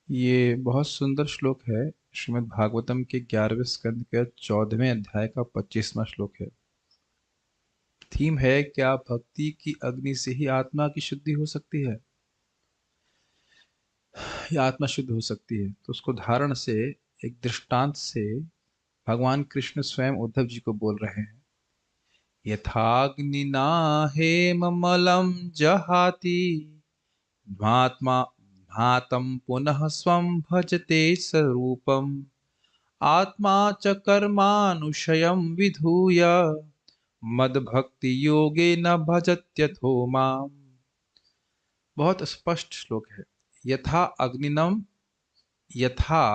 ये बहुत सुंदर श्लोक है। श्रीमद् भागवतम के 11वें स्कंद के 14वें अध्याय का 25वां श्लोक है। थीम है, क्या भक्ति की अग्नि से ही आत्मा की शुद्धि हो सकती है या आत्मा शुद्ध हो सकती है? तो उसको धारण से, एक दृष्टांत से भगवान कृष्ण स्वयं उद्धव जी को बोल रहे हैं। यथाग्निना हेममलं जहाति महात्मा भातं पुनः स्वं भजते स्वरूपम् आत्मा च कर्मानुशयं विधूय मद्भक्ति योगे न भजत्यथो माम। बहुत स्पष्ट श्लोक है। यथा अग्निनम, यथा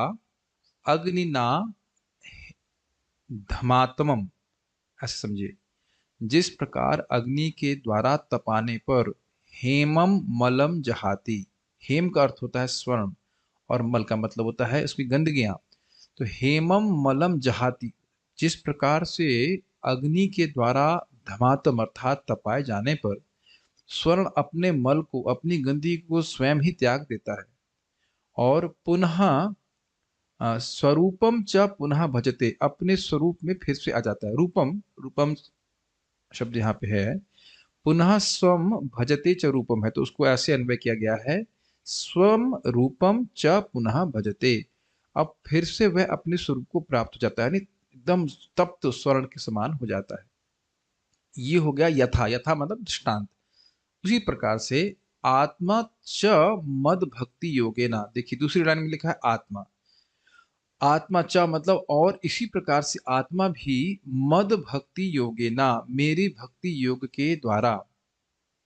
अग्निना धमात्मम, ऐसे समझिए। जिस प्रकार अग्नि के द्वारा तपाने पर हेमम मलम जहाती, हेम का अर्थ होता है स्वर्ण और मल का मतलब होता है उसकी गंदगियां। तो हेमम मलम जहाती, जिस प्रकार से अग्नि के द्वारा धमातम अर्थात तपाए जाने पर स्वर्ण अपने मल को, अपनी गंदगी को स्वयं ही त्याग देता है और पुनः स्वरूपम च पुनः भजते, अपने स्वरूप में फिर से आ जाता है। रूपम, रूपम शब्द यहाँ पे है। पुनः स्वम भजते च रूपम है, तो उसको ऐसे अन्वय किया गया है, स्वम रूपम च पुनः भजते। अब फिर से वह अपने स्वरूप को प्राप्त हो जाता है, यानी एकदम तप्त स्वर्ण के समान हो जाता है। ये हो गया यथा, यथा मतलब दृष्टांत। उसी प्रकार से आत्मा च मद भक्ति योगेना, देखिए दूसरी लाइन में लिखा है आत्मा। आत्मा च मतलब और, इसी प्रकार से आत्मा भी मद भक्ति योगेना, मेरी भक्ति योग के द्वारा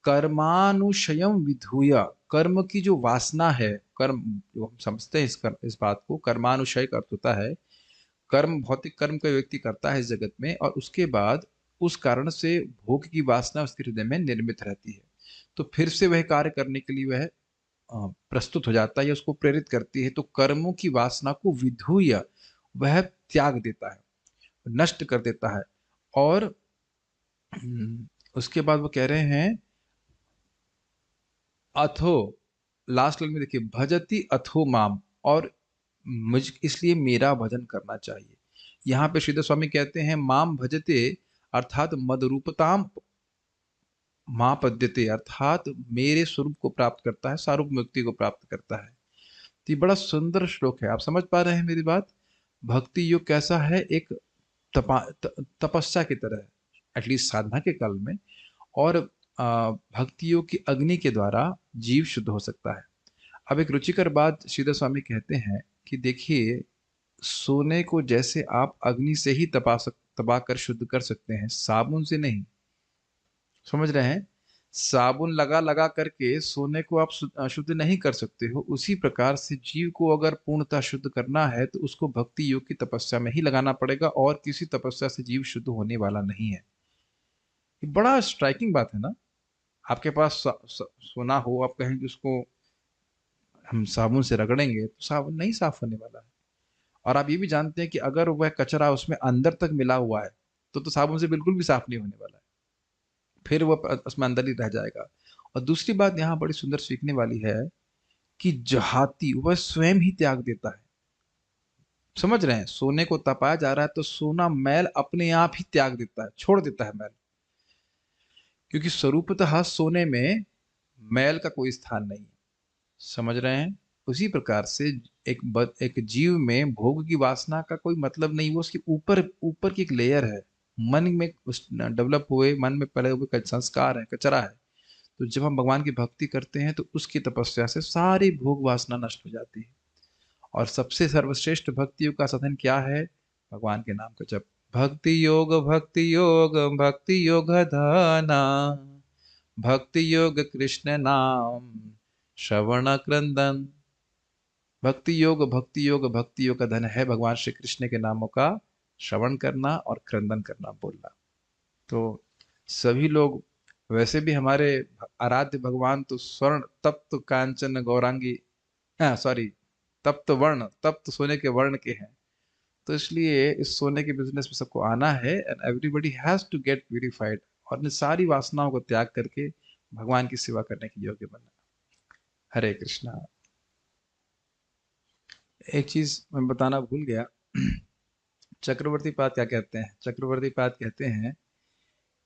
कर्मानुशयम विधूय, कर्म की जो वासना है, कर्म जो हम समझते हैं इस बात को, कर्मानुशय का अर्थ होता है कर्म, भौतिक कर्म का व्यक्ति करता है इस जगत में और उसके बाद उस कारण से भोग की वासना उसके हृदय में निर्मित रहती है। तो फिर से वह कार्य करने के लिए वह प्रस्तुत हो जाता है या उसको प्रेरित करती है। तो कर्मों की वासना को विधूय, वह त्याग देता है, नष्ट कर देता है। और उसके बाद वो कह रहे हैं अथो, लास्ट लाइन में देखिए, भजती अथो माम, और मुझ इसलिए मेरा भजन करना चाहिए। यहाँ पे श्रीधर स्वामी कहते हैं माम भजते, अर्थात मदरूपताम मां पद्यते, अर्थात मेरे स्वरूप को प्राप्त करता है, सारूप मुक्ति को प्राप्त करता है। तो ये बड़ा सुंदर श्लोक है। आप समझ पा रहे हैं मेरी बात? भक्ति योग कैसा है? एक तपस्या की तरह है, एटलीस्ट साधना के काल में। और भक्ति योग की अग्नि के द्वारा जीव शुद्ध हो सकता है। अब एक रुचिकर बात श्रीधर स्वामी कहते हैं कि देखिए, सोने को जैसे आप अग्नि से ही तपा कर शुद्ध कर सकते हैं, साबुन से नहीं। समझ रहे हैं? साबुन लगा लगा करके सोने को आप शुद्ध नहीं कर सकते हो। उसी प्रकार से जीव को अगर पूर्णतः शुद्ध करना है तो उसको भक्ति योग की तपस्या में ही लगाना पड़ेगा, और किसी तपस्या से जीव शुद्ध होने वाला नहीं है। ये बड़ा स्ट्राइकिंग बात है ना। आपके पास सोना हो, आप कहें कि उसको हम साबुन से रगड़ेंगे तो साबुन नहीं साफ होने वाला है। और आप ये भी जानते हैं कि अगर वह कचरा उसमें अंदर तक मिला हुआ है तो साबुन से बिल्कुल भी साफ नहीं होने वाला है, फिर वह उसमें अंदर ही रह जाएगा। और दूसरी बात यहाँ बड़ी सुंदर सीखने वाली है कि जहाती, वह स्वयं ही त्याग देता है। समझ रहे हैं? सोने को तपाया जा रहा है तो सोना मैल अपने आप ही त्याग देता है, छोड़ देता है मैल, क्योंकि स्वरूपतः सोने में मैल का कोई स्थान नहीं है। समझ रहे हैं? उसी प्रकार से एक जीव में भोग की वासना का कोई मतलब नहीं, वो उसके ऊपर ऊपर की एक लेयर है। मन में उस डेवलप हुए, मन में पड़े हुए संस्कार है, कचरा है। तो जब हम भगवान की भक्ति करते हैं तो उसकी तपस्या से सारी भोग वासना नष्ट हो जाती है। और सबसे सर्वश्रेष्ठ भक्ति योग का साधन क्या है? भगवान के नाम का जप। भक्ति योग, भक्ति योग, भक्ति योग धना, भक्ति योग कृष्ण नाम श्रवण क्रंदन। भक्ति योग, भक्ति योग, भक्ति योग का धन है भगवान श्री कृष्ण के नामों का श्रवण करना और क्रंदन करना, बोलना। तो सभी लोग, वैसे भी हमारे आराध्य भगवान तो स्वर्ण तप्त कांचन गौरांगी, हाँ सॉरी, तप्त वर्ण, तप्त सोने के वर्ण के हैं। तो इसलिए इस सोने के बिजनेस में सबको आना है, and everybody has to get purified, और इन सारी वासनाओं को त्याग करके भगवान की सेवा करने के योग्य बनना। हरे कृष्णा। एक चीज मैं बताना भूल गया। चक्रवर्ती पाद क्या कहते हैं? चक्रवर्ती पाद कहते हैं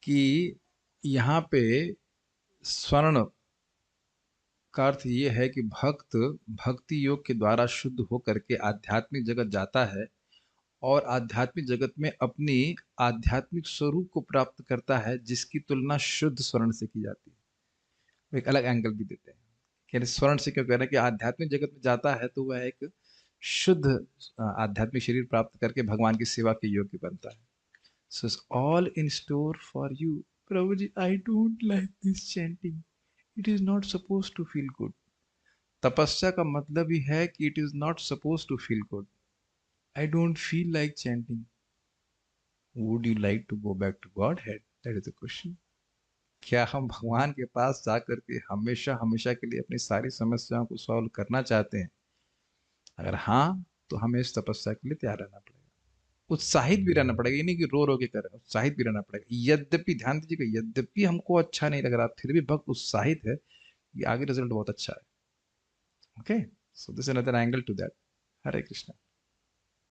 कि यहाँ पे स्वर्ण का अर्थ ये है कि भक्त भक्ति योग के द्वारा शुद्ध होकर के आध्यात्मिक जगत जाता है और आध्यात्मिक जगत में अपनी आध्यात्मिक स्वरूप को प्राप्त करता है, जिसकी तुलना शुद्ध स्वर्ण से की जाती है। वो एक अलग एंगल भी देते हैं कि स्वर्ण से क्यों कह रहे हैं कि आध्यात्मिक जगत में जाता है तो वह एक शुद्ध आध्यात्मिक शरीर प्राप्त करके भगवान की सेवा के योग्य बनता है। So it's all in store for you. प्रभु जी, I don't like this chanting, it is not suppose to feel good. तपस्या का मतलब ही है कि it is not suppose to feel good. I don't feel like chanting. Would you like to go back to Godhead? That is the question. क्या हम भगवान के पास जाकर के हमेशा हमेशा के लिए अपनी सारी समस्याओं को सॉल्व करना चाहते हैं? अगर हाँ, तो हमें इस तपस्या के लिए तैयार रहना पड़ेगा, उत्साहित भी रहना पड़ेगा। ये नहीं कि रो रो के करें, उत्साहित भी रहना पड़ेगा। यद्यपि ध्यान दीजिएगा, यद्यपि हमको अच्छा नहीं लग रहा, फिर भी भक्त उत्साहित है कि आगे रिजल्ट बहुत अच्छा है। Okay, so this is another angle to that. Hare Krishna.